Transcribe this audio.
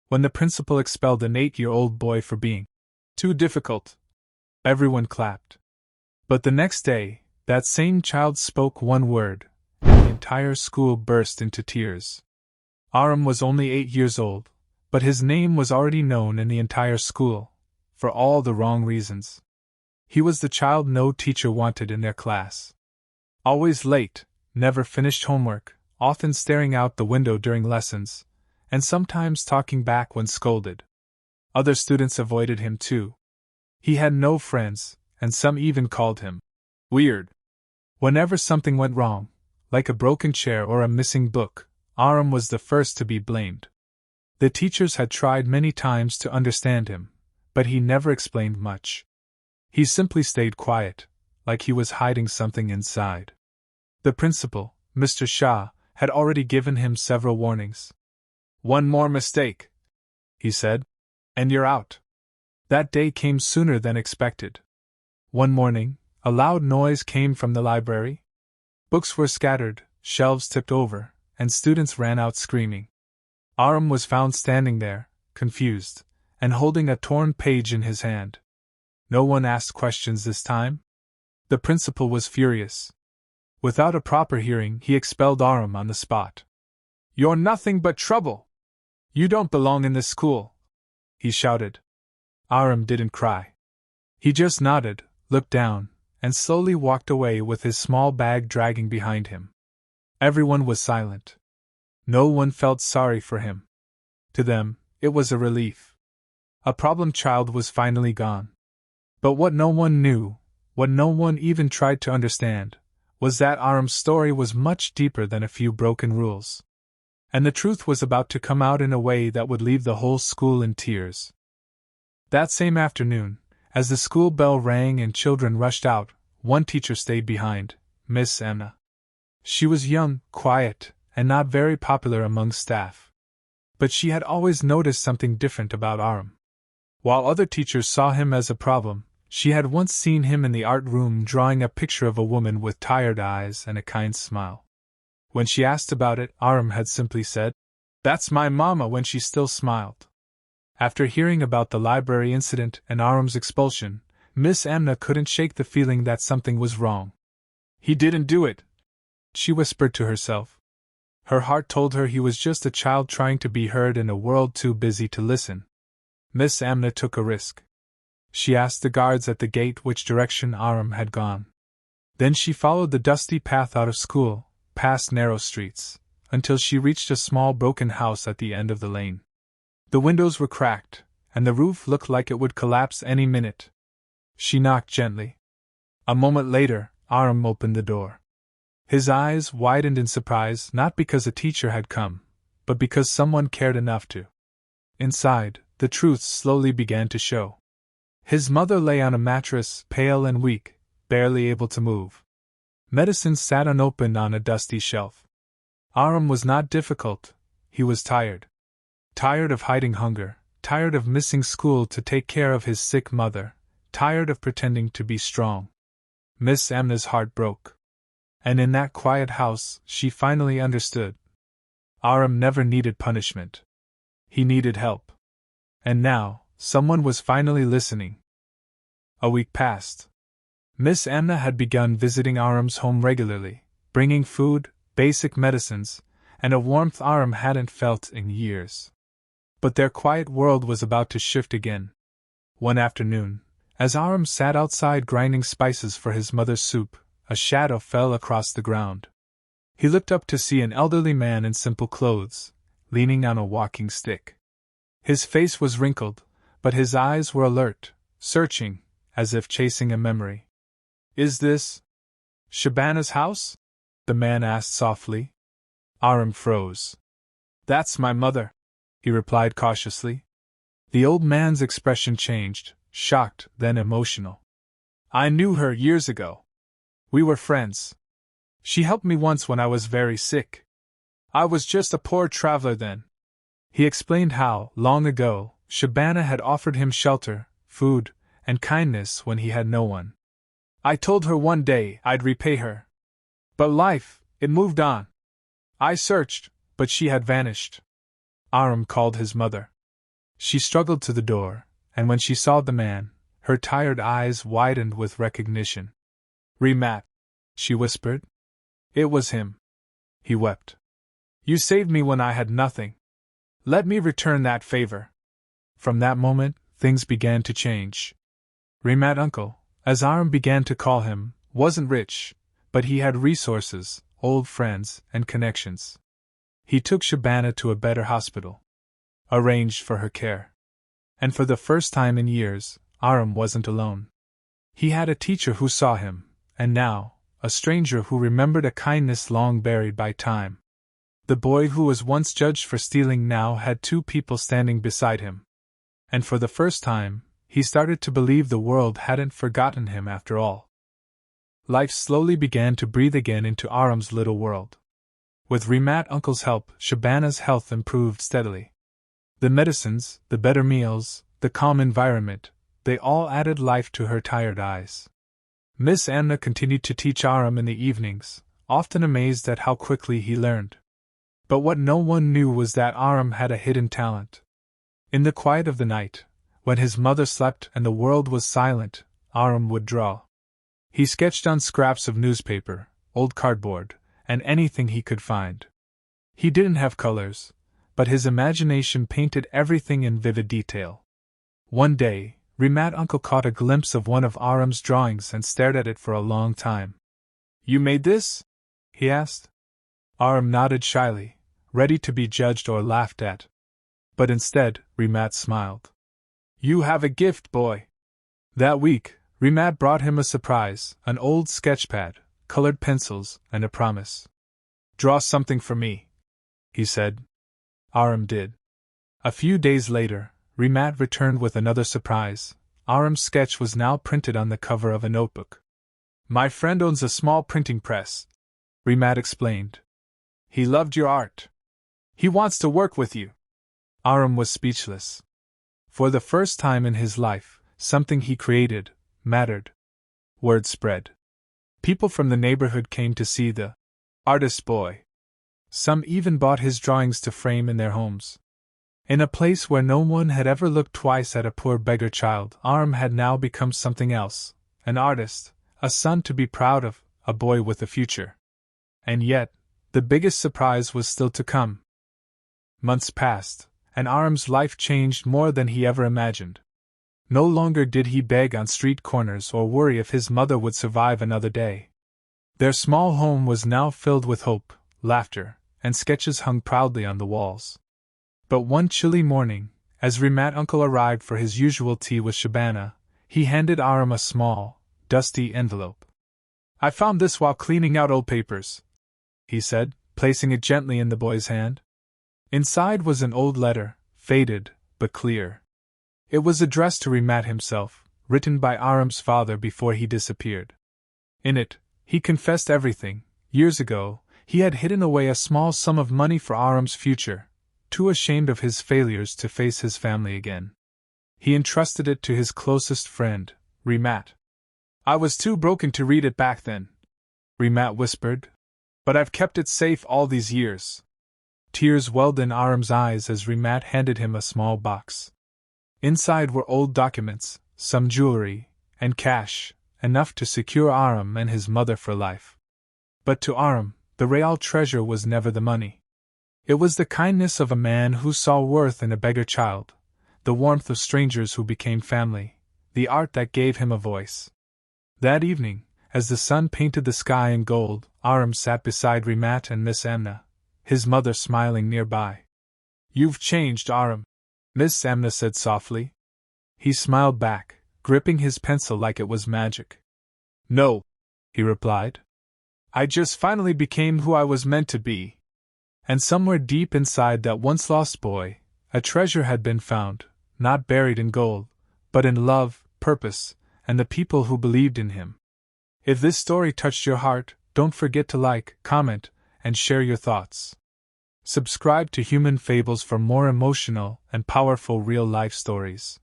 when the principal expelled an 8-year-old boy for being too difficult. Everyone clapped. But the next day, that same child spoke one word, and the entire school burst into tears. Arham was only 8 years old, but his name was already known in the entire school, for all the wrong reasons. He was the child no teacher wanted in their class. Always late, never finished homework, often staring out the window during lessons, and sometimes talking back when scolded. Other students avoided him too. He had no friends, and some even called him weird. Whenever something went wrong, like a broken chair or a missing book, Arham was the first to be blamed. The teachers had tried many times to understand him, but he never explained much. He simply stayed quiet, like he was hiding something inside. The principal, Mr. Shah, had already given him several warnings. "One more mistake," he said, "and you're out." That day came sooner than expected. One morning, a loud noise came from the library. Books were scattered, shelves tipped over, and students ran out screaming. Arham was found standing there, confused, and holding a torn page in his hand. No one asked questions this time. The principal was furious. Without a proper hearing, he expelled Arham on the spot. "You're nothing but trouble! You don't belong in this school!" he shouted. Arham didn't cry. He just nodded, looked down, and slowly walked away with his small bag dragging behind him. Everyone was silent. No one felt sorry for him. To them, it was a relief. A problem child was finally gone. But what no one knew, what no one even tried to understand, was that Arham's story was much deeper than a few broken rules. And the truth was about to come out in a way that would leave the whole school in tears. That same afternoon, as the school bell rang and children rushed out, one teacher stayed behind, Miss Anna. She was young, quiet, and not very popular among staff. But she had always noticed something different about Arham. While other teachers saw him as a problem, she had once seen him in the art room drawing a picture of a woman with tired eyes and a kind smile. When she asked about it, Arham had simply said, "That's my mama," when she still smiled. After hearing about the library incident and Arham's expulsion, Miss Amna couldn't shake the feeling that something was wrong. "He didn't do it," she whispered to herself. Her heart told her he was just a child trying to be heard in a world too busy to listen. Miss Amna took a risk. She asked the guards at the gate which direction Arham had gone. Then she followed the dusty path out of school, past narrow streets, until she reached a small broken house at the end of the lane. The windows were cracked, and the roof looked like it would collapse any minute. She knocked gently. A moment later, Arham opened the door. His eyes widened in surprise, not because a teacher had come, but because someone cared enough to. Inside, the truth slowly began to show. His mother lay on a mattress, pale and weak, barely able to move. Medicine sat unopened on a dusty shelf. Arham was not difficult, he was tired. Tired of hiding hunger, tired of missing school to take care of his sick mother, tired of pretending to be strong. Miss Amna's heart broke. And in that quiet house, she finally understood. Arham never needed punishment. He needed help. And now, someone was finally listening. A week passed. Miss Amna had begun visiting Arham's home regularly, bringing food, basic medicines, and a warmth Arham hadn't felt in years. But their quiet world was about to shift again. One afternoon, as Arham sat outside grinding spices for his mother's soup, a shadow fell across the ground. He looked up to see an elderly man in simple clothes, leaning on a walking stick. His face was wrinkled, but his eyes were alert, searching, as if chasing a memory. "Is this Shabana's house?" the man asked softly. Arham froze. "That's my mother," he replied cautiously. The old man's expression changed, shocked, then emotional. "I knew her years ago. We were friends. She helped me once when I was very sick. I was just a poor traveler then." He explained how, long ago, Shabana had offered him shelter, food, and kindness when he had no one. "I told her one day I'd repay her. But life, it moved on. I searched, but she had vanished." Arham called his mother. She struggled to the door, and when she saw the man, her tired eyes widened with recognition. "Remat," she whispered. "It was him." He wept. "You saved me when I had nothing. Let me return that favor." From that moment, things began to change. Remat Uncle, as Arham began to call him, wasn't rich, but he had resources, old friends, and connections. He took Shabana to a better hospital, arranged for her care. And for the first time in years, Arham wasn't alone. He had a teacher who saw him, and now, a stranger who remembered a kindness long buried by time. The boy who was once judged for stealing now had two people standing beside him. And for the first time, he started to believe the world hadn't forgotten him after all. Life slowly began to breathe again into Arham's little world. With Remat Uncle's help, Shabana's health improved steadily. The medicines, the better meals, the calm environment, they all added life to her tired eyes. Miss Amna continued to teach Arham in the evenings, often amazed at how quickly he learned. But what no one knew was that Arham had a hidden talent. In the quiet of the night, when his mother slept and the world was silent, Arham would draw. He sketched on scraps of newspaper, old cardboard, and anything he could find. He didn't have colors, but his imagination painted everything in vivid detail. One day, Remat Uncle caught a glimpse of one of Arham's drawings and stared at it for a long time. "You made this?" he asked. Arham nodded shyly, ready to be judged or laughed at. But instead, Remat smiled. "You have a gift, boy." That week, Remat brought him a surprise, an old sketchpad, colored pencils, and a promise. "Draw something for me," he said. Arham did. A few days later, Remat returned with another surprise. Arham's sketch was now printed on the cover of a notebook. "My friend owns a small printing press," Remat explained. "He loved your art. He wants to work with you." Arham was speechless. For the first time in his life, something he created mattered. Word spread. People from the neighborhood came to see the artist boy. Some even bought his drawings to frame in their homes. In a place where no one had ever looked twice at a poor beggar child, Arham had now become something else, an artist, a son to be proud of, a boy with a future. And yet, the biggest surprise was still to come. Months passed, and Arham's life changed more than he ever imagined. No longer did he beg on street corners or worry if his mother would survive another day. Their small home was now filled with hope, laughter, and sketches hung proudly on the walls. But one chilly morning, as Remat Uncle arrived for his usual tea with Shabana, he handed Arham a small, dusty envelope. "I found this while cleaning out old papers," he said, placing it gently in the boy's hand. Inside was an old letter, faded, but clear. It was addressed to Remat himself, written by Arham's father before he disappeared. In it, he confessed everything. Years ago, he had hidden away a small sum of money for Arham's future, too ashamed of his failures to face his family again. He entrusted it to his closest friend, Remat. "I was too broken to read it back then," Remat whispered, "but I've kept it safe all these years." Tears welled in Arham's eyes as Remat handed him a small box. Inside were old documents, some jewelry, and cash, enough to secure Arham and his mother for life. But to Arham, the real treasure was never the money. It was the kindness of a man who saw worth in a beggar child, the warmth of strangers who became family, the art that gave him a voice. That evening, as the sun painted the sky in gold, Arham sat beside Remat and Miss Amna, his mother smiling nearby. "You've changed, Arham," Miss Amna said softly. He smiled back, gripping his pencil like it was magic. "No," he replied. "I just finally became who I was meant to be." And somewhere deep inside that once lost boy, a treasure had been found, not buried in gold, but in love, purpose, and the people who believed in him. If this story touched your heart, don't forget to like, comment, and share your thoughts. Subscribe to Human Fables for more emotional and powerful real-life stories.